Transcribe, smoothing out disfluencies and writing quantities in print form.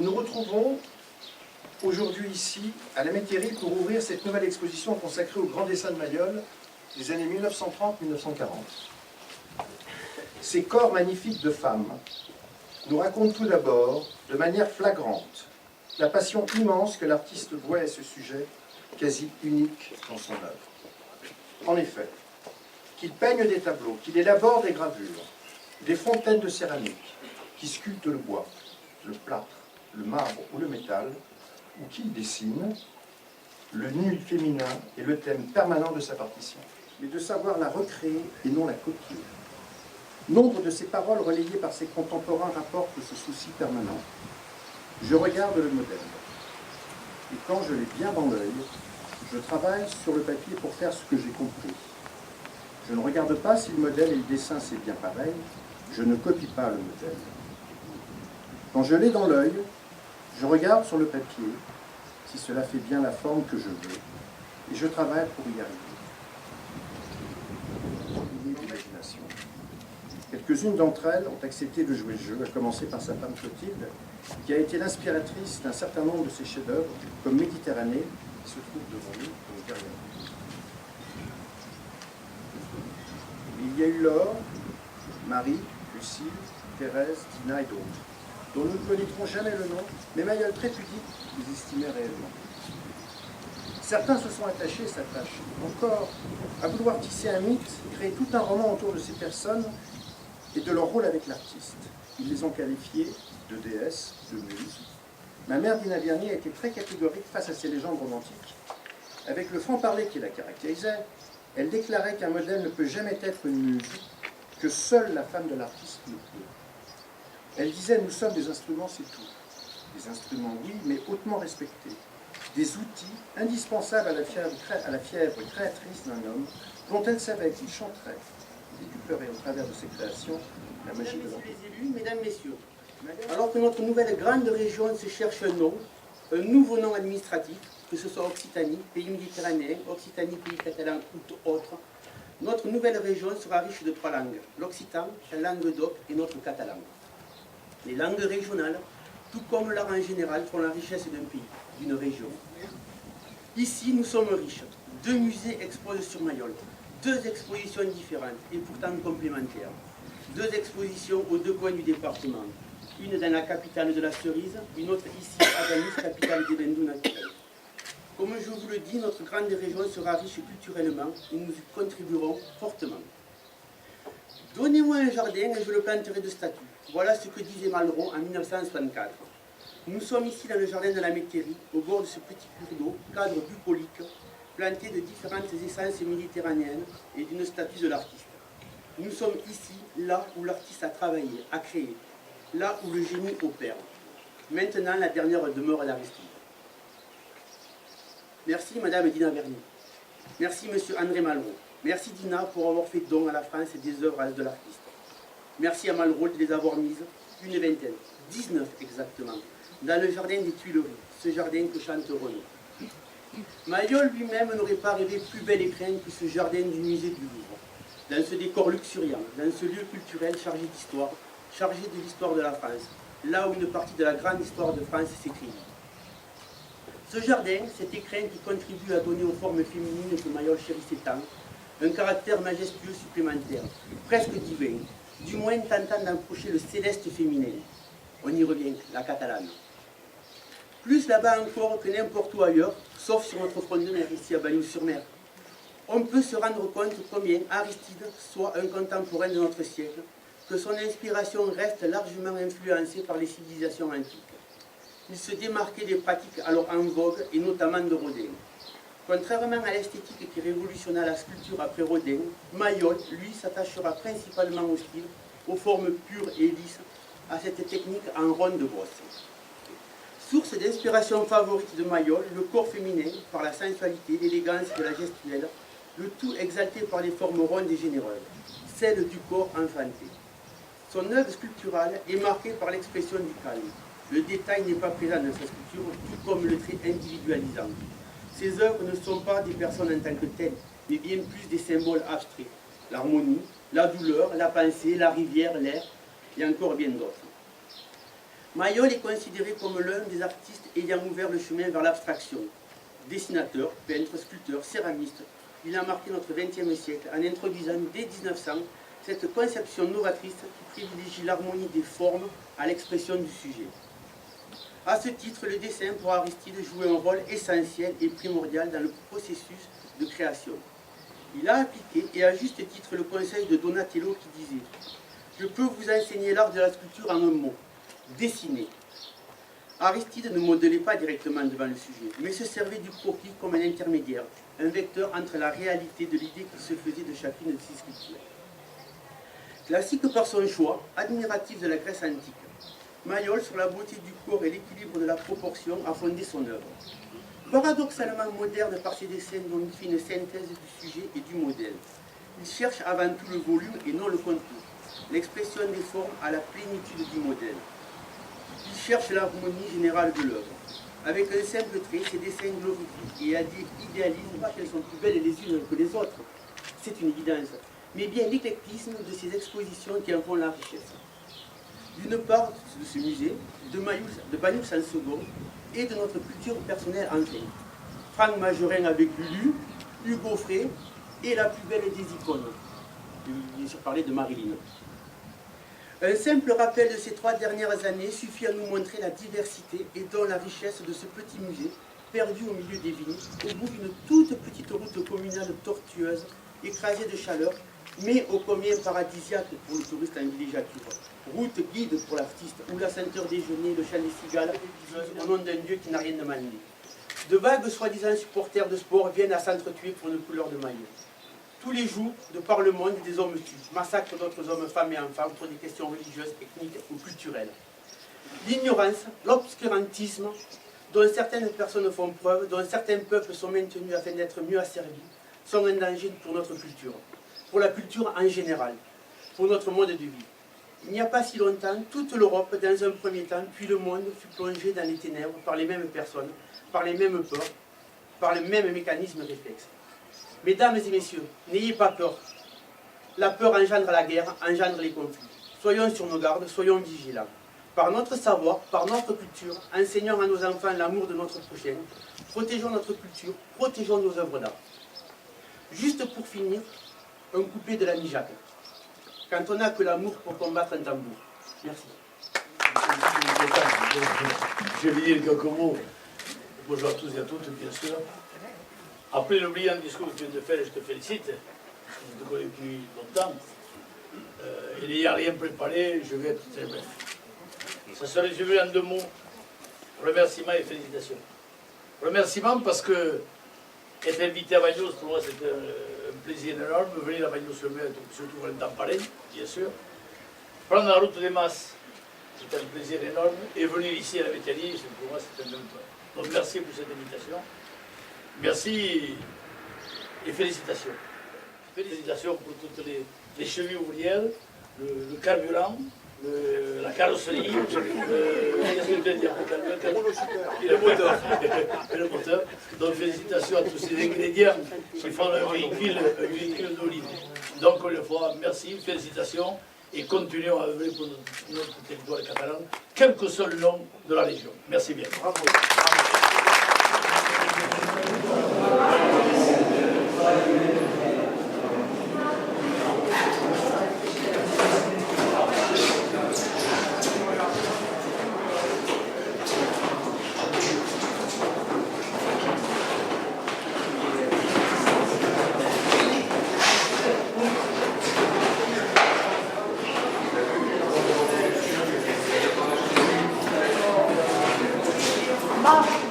nous retrouvons aujourd'hui ici, à la Métairie, pour ouvrir cette nouvelle exposition consacrée au grand dessin de Mayol des années 1930-1940. Ces corps magnifiques de femmes nous racontent tout d'abord, de manière flagrante, la passion immense que l'artiste voit à ce sujet, quasi unique dans son œuvre. En effet, qu'il peigne des tableaux, qu'il élabore des gravures, des fontaines de céramique, qu'il sculpte le bois, le plâtre, le marbre ou le métal, ou qu'il dessine, le nu féminin est le thème permanent de sa partition. Mais de savoir la recréer et non la copier. Nombre de ses paroles relayées par ses contemporains rapportent ce souci permanent. Je regarde le modèle. Et quand je l'ai bien dans l'œil, je travaille sur le papier pour faire ce que j'ai compris. Je ne regarde pas si le modèle et le dessin c'est bien pareil, je ne copie pas le modèle. Quand je l'ai dans l'œil, je regarde sur le papier si cela fait bien la forme que je veux, et je travaille pour y arriver. L'imagination. Quelques-unes d'entre elles ont accepté de jouer le jeu, à commencer par sa femme Clotilde, qui a été l'inspiratrice d'un certain nombre de ses chefs-d'œuvre, comme Méditerranée, qui se trouve devant nous, donc derrière nous. Il y a eu Laure, Marie, Lucille, Thérèse, Tina et d'autres, dont nous ne connaîtrons jamais le nom, mais Mayol très pudique les estimait réellement. Certains se sont attachés, s'attachent encore, à vouloir tisser un mythe, créer tout un roman autour de ces personnes et de leur rôle avec l'artiste. Ils les ont qualifiées de déesses, de muses. Ma mère Dina Vernier a été très catégorique face à ces légendes romantiques. Avec le franc-parler qui la caractérisait, elle déclarait qu'un modèle ne peut jamais être une muse, que seule la femme de l'artiste le peut. Elle disait « Nous sommes des instruments, c'est tout ». Des instruments, oui, mais hautement respectés. Des outils indispensables à la fièvre créatrice d'un homme, dont elle savait qu'il chanterait et récupérait au travers de ses créations la magie de l'homme. Les élus, mesdames, messieurs, alors que notre nouvelle grande région se cherche un nouveau nom administratif, que ce soit Occitanie, pays méditerranéen, Occitanie, pays catalan ou autre, notre nouvelle région sera riche de 3 langues, l'occitan, la langue d'oc et notre catalan. Les langues régionales, tout comme l'art en général, font la richesse d'un pays, d'une région. Ici, nous sommes riches. 2 musées exposent sur Mayol, 2 expositions différentes et pourtant complémentaires. 2 expositions aux 2 coins du département. Une dans la capitale de la cerise, une autre ici à Danis, capitale des vins doux naturels. Comme je vous le dis, notre grande région sera riche culturellement et nous y contribuerons fortement. Donnez-moi un jardin et je le planterai de statues. Voilà ce que disait Malraux en 1964. Nous sommes ici dans le jardin de la Métairie, au bord de ce petit cours d'eau, cadre bucolique, planté de différentes essences méditerranéennes et d'une statue de l'artiste. Nous sommes ici, là où l'artiste a travaillé, a créé, là où le génie opère. Maintenant, la dernière demeure d'Aristide. Merci Madame Dina Vernier. Merci Monsieur André Malraux. Merci Dina pour avoir fait don à la France des œuvres de l'artiste. Merci à Malraux de les avoir mises, une vingtaine, 19 exactement, dans le jardin des Tuileries, ce jardin que chante Renaud. Mayol lui-même n'aurait pas rêvé plus bel écrin que ce jardin du musée du Louvre, dans ce décor luxuriant, dans ce lieu culturel chargé d'histoire, chargé de l'histoire de la France, là où une partie de la grande histoire de France s'écrit. Ce jardin, cet écrin qui contribue à donner aux formes féminines que Mayol chérissait tant, un caractère majestueux supplémentaire, presque divin, du moins tentant d'approcher le céleste féminin. On y revient, la catalane. Plus là-bas encore que n'importe où ailleurs, sauf sur notre front de mer, ici à Bagnols-sur-Mer. On peut se rendre compte combien Aristide soit un contemporain de notre siècle, que son inspiration reste largement influencée par les civilisations antiques. Il se démarquait des pratiques alors en vogue, et notamment de Rodin. Contrairement à l'esthétique qui révolutionna la sculpture après Rodin, Mayol, lui, s'attachera principalement au style, aux formes pures et lisses, à cette technique en ronde de brosse. Source d'inspiration favorite de Mayol, le corps féminin, par la sensualité, l'élégance de la gestuelle, le tout exalté par les formes rondes et généreuses, celle du corps enfanté. Son œuvre sculpturale est marquée par l'expression du calme. Le détail n'est pas présent dans sa sculpture, tout comme le trait individualisant. Ses œuvres ne sont pas des personnes en tant que telles, mais bien plus des symboles abstraits. L'harmonie, la douleur, la pensée, la rivière, l'air, et encore bien d'autres. Mayol est considéré comme l'un des artistes ayant ouvert le chemin vers l'abstraction. Dessinateur, peintre, sculpteur, céramiste, il a marqué notre XXe siècle en introduisant dès 1900 cette conception novatrice qui privilégie l'harmonie des formes à l'expression du sujet. À ce titre, le dessin pour Aristide jouait un rôle essentiel et primordial dans le processus de création. Il a appliqué, et à juste titre, le conseil de Donatello qui disait « Je peux vous enseigner l'art de la sculpture en un mot, dessiner ». Aristide ne modelait pas directement devant le sujet, mais se servait du croquis comme un intermédiaire, un vecteur entre la réalité de l'idée qu'il se faisait de chacune de ses sculptures. Classique par son choix, admiratif de la Grèce antique, Mayol, sur la beauté du corps et l'équilibre de la proportion, a fondé son œuvre. Paradoxalement moderne par ses dessins dont il fait une synthèse du sujet et du modèle. Il cherche avant tout le volume et non le contenu, l'expression des formes à la plénitude du modèle. Il cherche l'harmonie générale de l'œuvre. Avec un simple trait, ses dessins glorifient et idéalisent pas qu'elles sont plus belles les unes que les autres. C'est une évidence. Mais bien l'éclectisme de ces expositions qui en font la richesse. D'une part, de ce musée, de Banyuls en second, et de notre culture personnelle enfin. Franck Majorin avec Lulu, Hugo Frey et la plus belle des icônes. Bien sûr parler de Marilyn. Un simple rappel de ces 3 dernières années suffit à nous montrer la diversité et donc la richesse de ce petit musée, perdu au milieu des vignes, au bout d'une toute petite route communale tortueuse, écrasée de chaleur, mais ô combien paradisiaque pour le touriste en villégiature. Route guide pour l'artiste, où la senteur déjeuner, le chant des cigales, au nom d'un dieu qui n'a rien demandé. De vagues soi-disant supporters de sport viennent à s'entretuer pour une couleur de maillot. Tous les jours, de par le monde, des hommes tuent, massacrent d'autres hommes, femmes et enfants pour des questions religieuses, ethniques ou culturelles. L'ignorance, l'obscurantisme, dont certaines personnes font preuve, dont certains peuples sont maintenus afin d'être mieux asservis, sont un danger pour notre culture, pour la culture en général, pour notre mode de vie. Il n'y a pas si longtemps, toute l'Europe, dans un premier temps, puis le monde, fut plongée dans les ténèbres par les mêmes personnes, par les mêmes peurs, par le même mécanisme réflexe. Mesdames et messieurs, n'ayez pas peur. La peur engendre la guerre, engendre les conflits. Soyons sur nos gardes, soyons vigilants. Par notre savoir, par notre culture, enseignons à nos enfants l'amour de notre prochain, protégeons notre culture, protégeons nos œuvres d'art. Juste pour finir, un couplet de l'ami Jacques. Quand on n'a que l'amour pour combattre un tambour. Merci. Je vais dire quelques mots. Bonjour à tous et à toutes, bien sûr. Après le brillant discours que tu viens de faire, je te félicite. Je te connais depuis longtemps. Et n'ayant rien préparé, je vais être très bref. Ça se résume en 2 mots. Remerciements et félicitations. Remerciements parce que être invité à Bagnos, pour moi, c'était un plaisir énorme. Venir à Bagnos-le-Mer, surtout pour un temps pareil, bien sûr. Prendre la route des masses, c'est un plaisir énorme. Et venir ici à la Mécanique, pour moi, c'est un honneur. Donc merci pour cette invitation. Merci et félicitations. Félicitations pour toutes les chevilles ouvrières, le carburant, la carrosserie, et le moteur. Et le moteur. Donc félicitations à tous ces ingrédients qui font un véhicule d'olive. Donc encore une fois, merci, félicitations et continuons à œuvrer pour notre territoire catalan, quel que soit le nom de la région. Merci bien. Bravo. Mom.